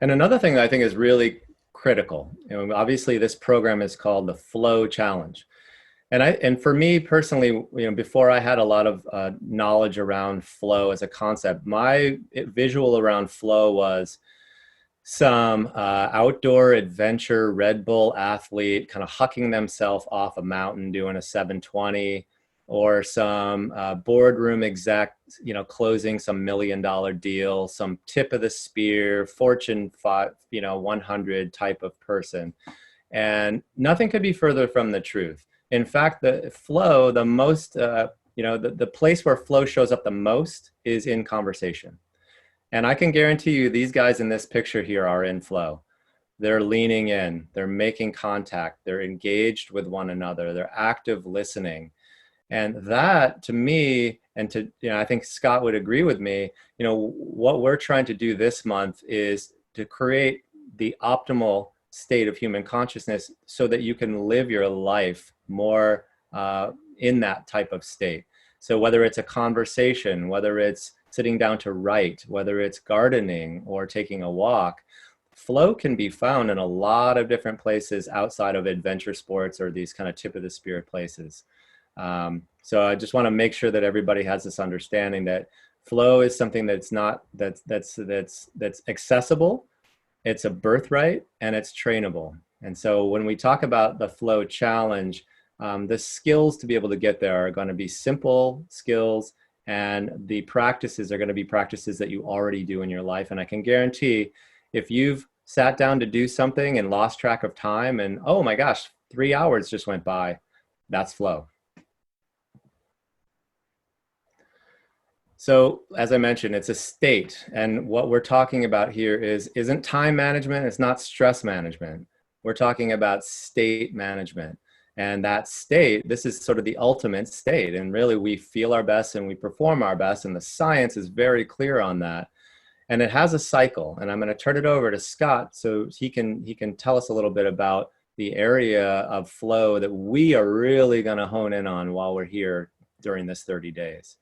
And another thing that I think is really critical, obviously this program is called the Flow Challenge. And for me personally, before I had a lot of knowledge around flow as a concept, my visual around flow was some outdoor adventure Red Bull athlete kind of hucking themselves off a mountain doing a 720, or some boardroom exec, closing some $1 million deal, some tip of the spear, Fortune 5, 100 type of person. And nothing could be further from the truth. In fact, the flow, the most, the place where flow shows up the most is in conversation. And I can guarantee you these guys in this picture here are in flow. They're leaning in, they're making contact, they're engaged with one another, they're active listening. And that to me, and to, I think Scott would agree with me, what we're trying to do this month is to create the optimal state of human consciousness so that you can live your life more in that type of state. So whether it's a conversation, whether it's sitting down to write, whether it's gardening or taking a walk, flow can be found in a lot of different places outside of adventure sports or these kind of tip of the spear places. So I just want to make sure that everybody has this understanding that flow is something that's not that's accessible, it's a birthright, and it's trainable. And so when we talk about the flow challenge, the skills to be able to get there are going to be simple skills, and the practices are going to be practices that you already do in your life. And I can guarantee if you've sat down to do something and lost track of time and, oh my gosh, 3 hours just went by, that's flow. So as I mentioned, it's a state. And what we're talking about here isn't time management, it's not stress management. We're talking about state management. And that state, this is sort of the ultimate state. And really we feel our best and we perform our best. And the science is very clear on that. And it has a cycle. And I'm going to turn it over to Scott so he can tell us a little bit about the area of flow that we are really going to hone in on while we're here during this 30 days.